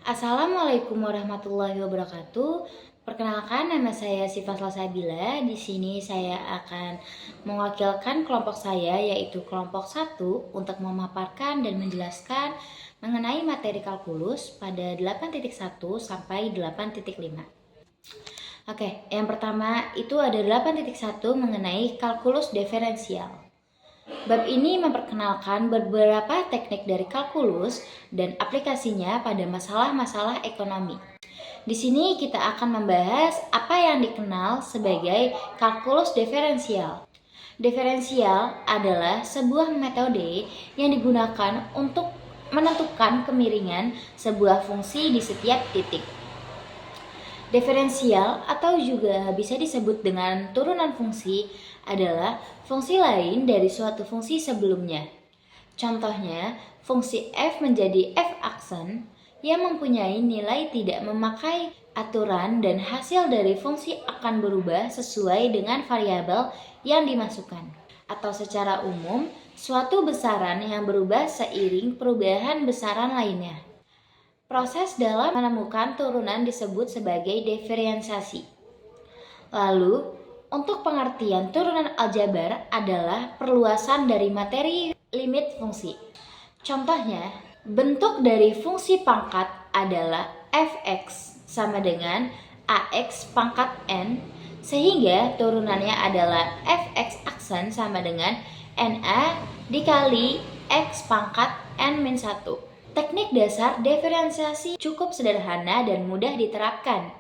Assalamualaikum warahmatullahi wabarakatuh. Perkenalkan, nama saya Syifa Salsabila. Di sini saya akan mewakilkan kelompok saya, yaitu kelompok 1, untuk memaparkan dan menjelaskan mengenai materi kalkulus pada 8.1 sampai 8.5. Oke, yang pertama itu ada 8.1 mengenai kalkulus diferensial. Bab ini memperkenalkan beberapa teknik dari kalkulus dan aplikasinya pada masalah-masalah ekonomi. Di sini kita akan membahas apa yang dikenal sebagai kalkulus diferensial. Diferensial adalah sebuah metode yang digunakan untuk menentukan kemiringan sebuah fungsi di setiap titik. Diferensial atau juga bisa disebut dengan turunan fungsi adalah fungsi lain dari suatu fungsi sebelumnya. Contohnya, fungsi f menjadi f aksen yang mempunyai nilai tidak memakai aturan dan hasil dari fungsi akan berubah sesuai dengan variabel yang dimasukkan. Atau secara umum, suatu besaran yang berubah seiring perubahan besaran lainnya. Proses dalam menemukan turunan disebut sebagai diferensiasi. Lalu, untuk pengertian turunan aljabar adalah perluasan dari materi limit fungsi. Contohnya, bentuk dari fungsi pangkat adalah fx sama dengan ax pangkat n, sehingga turunannya adalah fx aksen sama dengan na dikali x pangkat n-1. Teknik dasar diferensiasi cukup sederhana dan mudah diterapkan.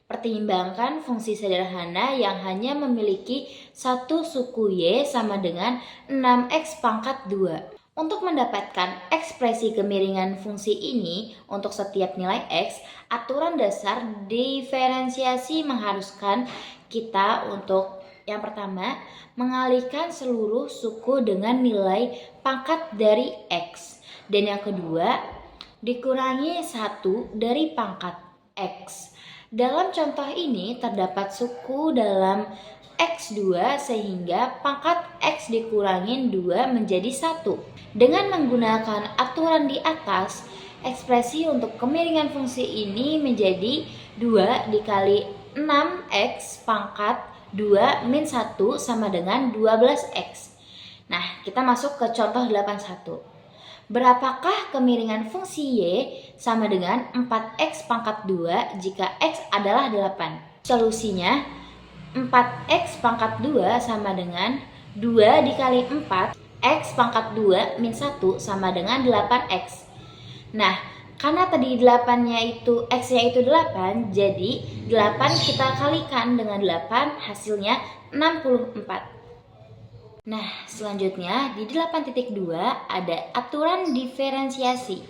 Pertimbangkan fungsi sederhana yang hanya memiliki satu suku y sama dengan 6x pangkat 2. Untuk mendapatkan ekspresi kemiringan fungsi ini untuk setiap nilai x, aturan dasar diferensiasi mengharuskan kita untuk yang pertama, mengalihkan seluruh suku dengan nilai pangkat dari x. Dan yang kedua, dikurangi 1 dari pangkat x. Dalam contoh ini terdapat suku dalam x2 sehingga pangkat x dikurangi 2 menjadi 1. Dengan menggunakan aturan di atas, ekspresi untuk kemiringan fungsi ini menjadi 2 dikali 6x pangkat 2 min 1 sama dengan 12x. Nah, kita masuk ke contoh 81. Berapakah kemiringan fungsi y sama dengan 4x pangkat 2 jika x adalah 8? Solusinya, 4x pangkat 2 sama dengan 2 dikali 4, x pangkat 2 min 1 sama dengan 8x. Nah, karena tadi 8-nya itu, x-nya itu 8, jadi 8 kita kalikan dengan 8, hasilnya 64. Nah, selanjutnya di 8.2 ada aturan diferensiasi.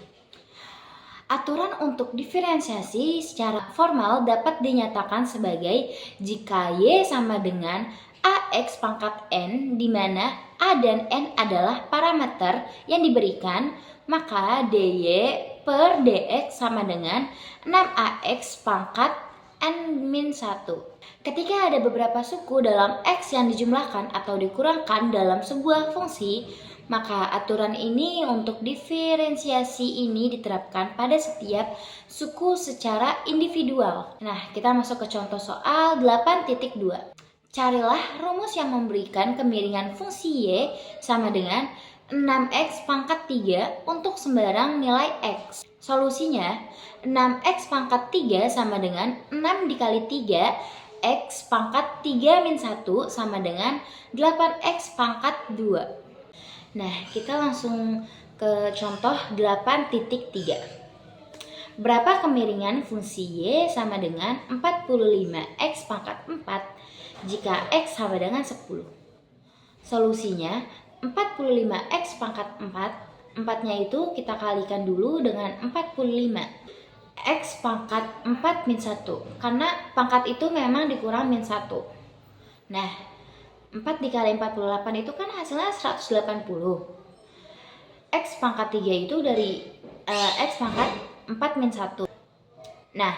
Aturan untuk diferensiasi secara formal dapat dinyatakan sebagai jika y sama dengan ax pangkat n, di mana a dan n adalah parameter yang diberikan, maka dy per dx sama dengan 6ax pangkat n-1. Ketika ada beberapa suku dalam x yang dijumlahkan atau dikurangkan dalam sebuah fungsi, maka aturan ini untuk diferensiasi ini diterapkan pada setiap suku secara individual. Nah, kita masuk ke contoh soal 8.2. Carilah rumus yang memberikan kemiringan fungsi y sama dengan 6x pangkat 3 untuk sembarang nilai x. Solusinya, 6x pangkat 3 sama dengan 6 dikali 3, x pangkat 3 min 1 sama dengan 8x pangkat 2. Nah, kita langsung ke contoh 8.3. Berapa kemiringan fungsi y sama dengan 45x pangkat 4 jika x sama dengan 10? Solusinya, 45x pangkat 4, 4-nya itu kita kalikan dulu dengan 45. X pangkat 4 min 1, karena pangkat itu memang dikurang min 1. Nah, 4 dikali 48 itu kan hasilnya 180. X pangkat 3 itu dari X pangkat 4 min 1. Nah,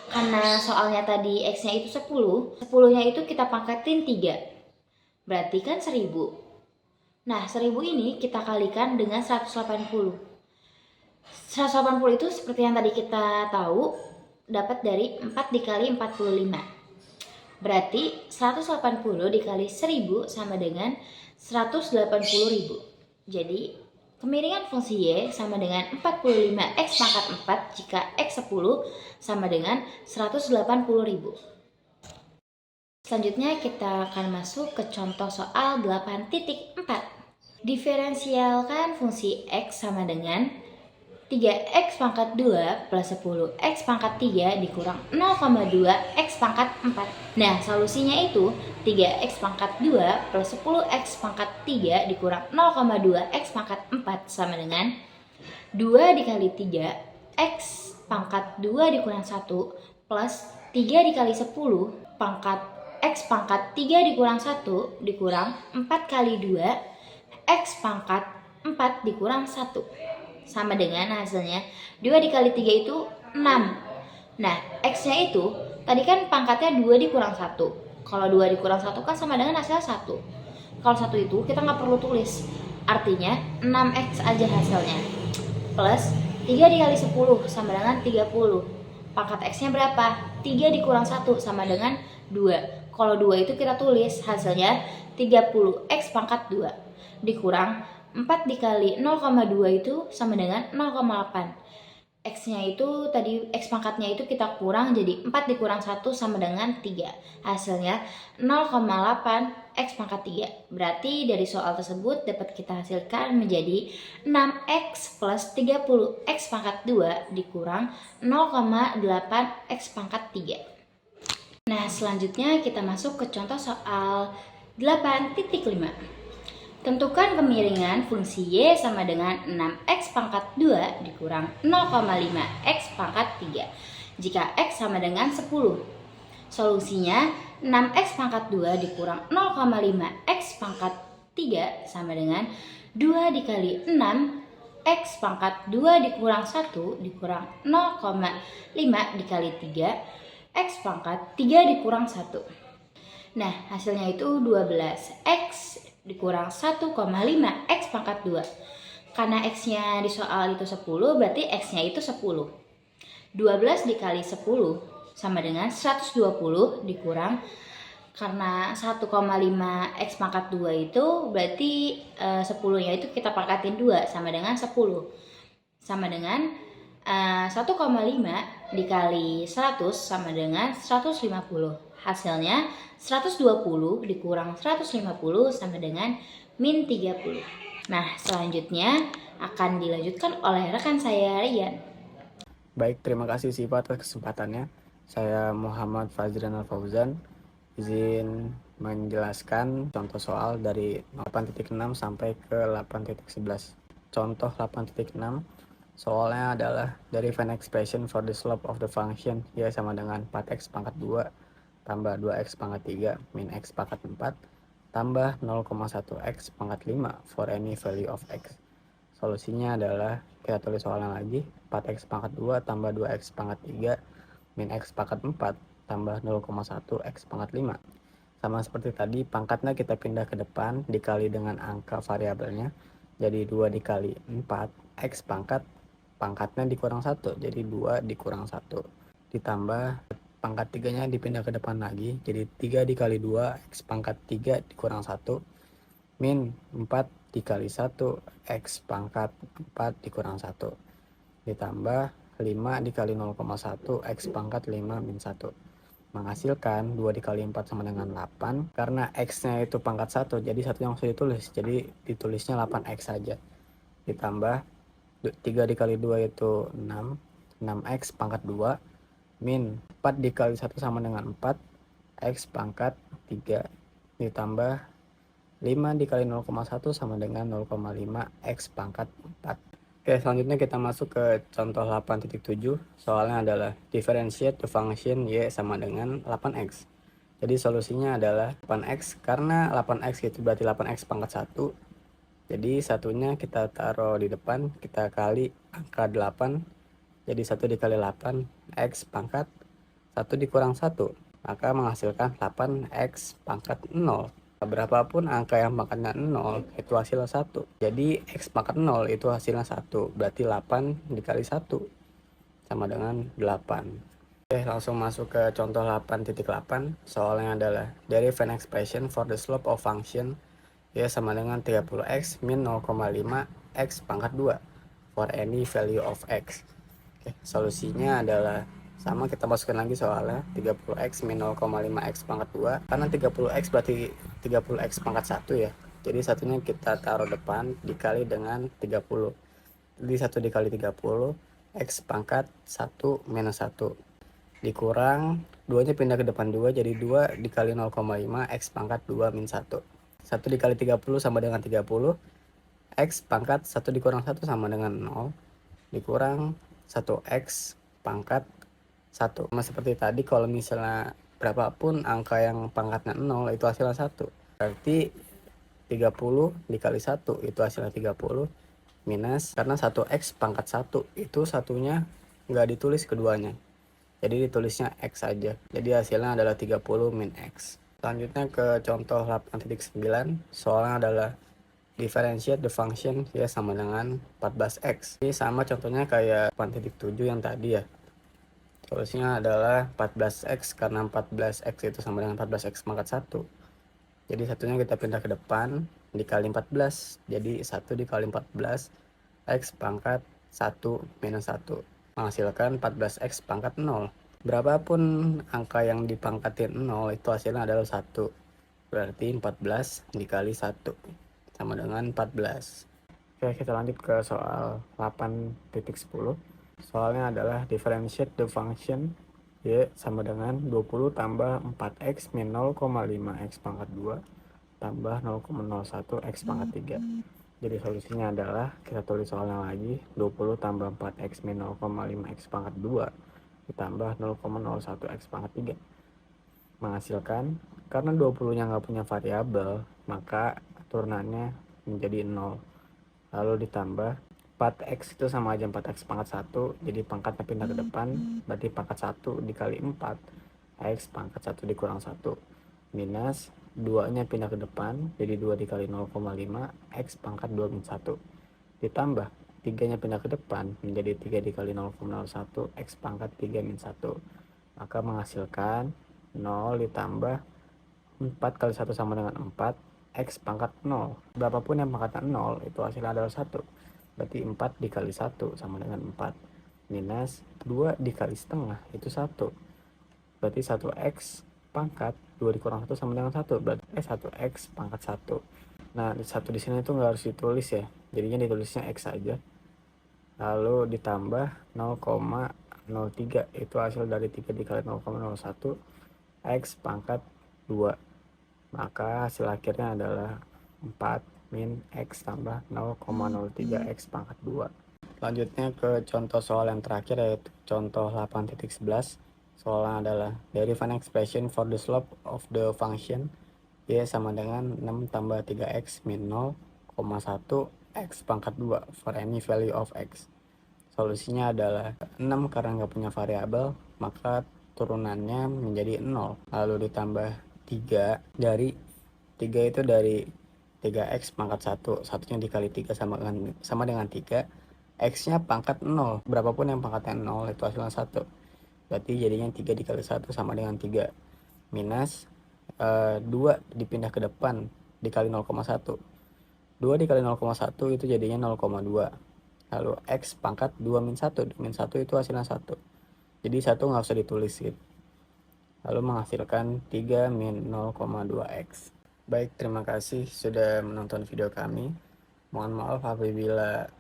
karena soalnya tadi X-nya itu 10, 10-nya itu kita pangkatin 3. Berarti kan 1000. Nah, 1000 ini kita kalikan dengan 180. 180 itu seperti yang tadi kita tahu dapat dari 4 dikali 45. Berarti 180 dikali 1000 sama dengan 180.000. Jadi kemiringan fungsi Y sama dengan 45x pangkat 4 jika x 10 sama dengan 180.000. Selanjutnya kita akan masuk ke contoh soal 8.4. Diferensialkan fungsi x sama dengan 3x pangkat 2 plus 10x pangkat 3 dikurang 0,2x pangkat 4. Nah, solusinya itu 3x pangkat 2 plus 10x pangkat 3 dikurang 0,2x pangkat 4 sama dengan 2 dikali 3 x pangkat 2 dikurang 1 plus 3 dikali 10 pangkat x pangkat 3 dikurang 1 dikurang 4 kali 2 x pangkat 4 dikurang 1 sama dengan hasilnya 2 dikali 3 itu 6. Nah, x-nya itu tadi kan pangkatnya 2 dikurang 1. Kalau 2 dikurang 1 kan sama dengan hasilnya 1. Kalau 1 itu kita nggak perlu tulis. Artinya 6x aja hasilnya. Plus 3 dikali 10 sama dengan 30. Pangkat x-nya berapa? 3 dikurang 1 sama dengan 2. Kalau 2 itu kita tulis hasilnya 30x pangkat 2 dikurang 4 dikali 0,2 itu sama dengan 0,8. X-nya itu tadi X pangkatnya itu kita kurang jadi 4 dikurang 1 sama dengan 3. Hasilnya 0,8 X pangkat 3. Berarti dari soal tersebut dapat kita hasilkan menjadi 6X plus 30 X pangkat 2 dikurang 0,8 X pangkat 3. Nah, selanjutnya kita masuk ke contoh soal 8.5. Tentukan kemiringan fungsi Y sama dengan 6x pangkat 2 dikurang 0,5x pangkat 3 jika x sama dengan 10. Solusinya 6x pangkat 2 dikurang 0,5x pangkat 3 sama dengan 2 dikali 6x pangkat 2 dikurang 1 dikurang 0,5 dikali 3 x pangkat 3 dikurang 1. Nah, hasilnya itu 12x dikurang 1,5 x pangkat 2. Karena x-nya di soal itu 10, berarti x-nya itu 10. 12 dikali 10 sama dengan 120 dikurang, karena 1,5 x pangkat 2 itu berarti 10-nya itu kita pangkatin 2 sama dengan 10. Sama dengan 1,5 dikali 100 sama dengan 150. Hasilnya 120 dikurang 150 sama dengan min 30. Nah, selanjutnya akan dilanjutkan oleh rekan saya, Rian. Baik, terima kasih Siva atas kesempatannya. Saya Muhammad Fazrian Al-Fauzan, izin menjelaskan contoh soal dari 8.6 sampai ke 8.11. Contoh 8.6, soalnya adalah derive an expression for the slope of the function y sama dengan 4x pangkat 2 tambah 2x pangkat 3 min x pangkat 4 tambah 0,1x pangkat 5 for any value of x. Solusinya adalah kita tulis soalnya lagi, 4x pangkat 2 tambah 2x pangkat 3 min x pangkat 4 tambah 0,1 x pangkat 5. Sama seperti tadi, pangkatnya kita pindah ke depan dikali dengan angka variabelnya. Jadi 2 dikali 4 x pangkatnya dikurang 1, jadi 2 dikurang 1. Ditambah pangkat 3-nya dipindah ke depan lagi, jadi 3 dikali 2 x pangkat 3 dikurang 1 min 4 dikali 1 x pangkat 4 dikurang 1 ditambah 5 dikali 0,1 x pangkat 5 min 1 menghasilkan 2 dikali 4 sama dengan 8. Karena x nya itu pangkat 1, jadi satu yang harus ditulis, jadi ditulisnya 8x saja. Ditambah 3 dikali 2 itu 6x pangkat 2 min 4 dikali 1 sama dengan 4 x pangkat 3 ditambah 5 dikali 0,1 sama dengan 0,5 x pangkat 4. Oke, selanjutnya kita masuk ke contoh 8.7. Soalnya adalah differentiate the function y sama dengan 8x. Jadi solusinya adalah 8x, karena 8x itu berarti 8x pangkat 1. Jadi satunya kita taruh di depan, kita kali angka 8. Jadi 1 dikali 8 x pangkat 1 dikurang 1, maka menghasilkan 8x pangkat 0. Berapapun angka yang pangkatnya 0 itu hasilnya 1. Jadi X pangkat 0 itu hasilnya 1. Berarti 8 dikali 1 sama dengan 8. Oke, langsung masuk ke contoh 8.8. Soalnya adalah derive an expression for the slope of function ya sama dengan 30x min 0,5 x pangkat 2 for any value of x. Oke, solusinya adalah sama, kita masukkan lagi soalnya 30x min 0,5 x pangkat 2, karena 30x berarti 30x pangkat 1 ya, jadi satunya kita taruh depan dikali dengan 30, jadi 1 dikali 30 x pangkat 1 minus 1 dikurang 2 nya pindah ke depan 2, jadi 2 dikali 0,5 x pangkat 2 min 1. 1 dikali 30 sama dengan 30, x pangkat 1 dikurang 1 sama dengan 0, dikurang 1x pangkat 1. Sama seperti tadi, kalau misalnya berapapun angka yang pangkatnya 0 itu hasilnya 1. Berarti 30 dikali 1 itu hasilnya 30 minus, karena 1x pangkat 1 itu satunya nggak ditulis keduanya. Jadi ditulisnya x saja. Jadi hasilnya adalah 30 min x. Selanjutnya ke contoh 8.9. Soalnya adalah differentiate the function ya sama dengan 14x. Ini sama contohnya kayak 8.7 yang tadi ya. Solusinya adalah 14x, karena 14x itu sama dengan 14x pangkat 1. Jadi satunya kita pindah ke depan dikali 14. Jadi 1 dikali 14 x pangkat 1 minus 1 menghasilkan 14x pangkat 0. Berapapun angka yang dipangkatin 0 itu hasilnya adalah 1. Berarti 14 dikali 1 sama dengan 14. Oke, kita lanjut ke soal 8.10. Soalnya adalah differentiate the function y sama dengan 20 tambah 4x min 0,5 x pangkat 2 tambah 0,01 x pangkat 3. Jadi solusinya adalah, kita tulis soalnya lagi, 20 tambah 4x min 0,5 x pangkat 2 ditambah 0,01 x pangkat 3 menghasilkan, karena 20 nya nggak punya variabel, maka turunannya menjadi 0. Lalu ditambah 4x itu sama aja 4x pangkat 1, jadi pangkatnya pindah ke depan, berarti pangkat 1 dikali 4 x pangkat 1 dikurang 1 minus 2 nya pindah ke depan, jadi 2 dikali 0,5 x pangkat 2 min 1 ditambah 3 nya pindah ke depan menjadi 3 dikali 0,01 x pangkat 3 min 1, maka menghasilkan 0 ditambah 4 kali 1 sama dengan 4 x pangkat 0. Berapapun yang pangkatnya 0 itu hasilnya adalah 1. Berarti 4 dikali 1 sama dengan 4 minus 2 dikali setengah itu 1. Berarti 1x pangkat 2 dikurang 1 sama dengan 1. Berarti 1x pangkat 1. Nah, 1 di sini itu nggak harus ditulis ya. Jadinya ditulisnya x saja. Lalu ditambah 0,03 itu hasil dari 3 dikali 0,01 x pangkat 2. Maka hasil akhirnya adalah 4 min x tambah 0,03 x pangkat 2. Selanjutnya ke contoh soal yang terakhir, yaitu contoh 8.11. Soalnya adalah derive an expression for the slope of the function y sama dengan 6 tambah 3x min 0,1 x pangkat 2 for any value of x. Solusinya adalah 6, karena nggak punya variabel, maka turunannya menjadi 0. Lalu ditambah 3 dari 3 itu dari 3x pangkat 1, satunya dikali 3 sama dengan 3, x nya pangkat 0, berapapun yang pangkatnya 0 itu hasilnya 1. Berarti jadinya 3 dikali 1 sama dengan 3 minus 2 dipindah ke depan dikali 0,1. 2 dikali 0,1 itu jadinya 0,2. Lalu x pangkat 2 min 1, 2 min 1 itu hasilnya 1. Jadi 1 nggak usah ditulis gitu. Lalu menghasilkan 3 min 0,2x. Baik, terima kasih sudah menonton video kami. Mohon maaf apabila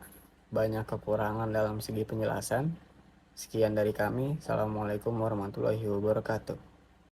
banyak kekurangan dalam segi penjelasan. Sekian dari kami. Assalamualaikum warahmatullahi wabarakatuh.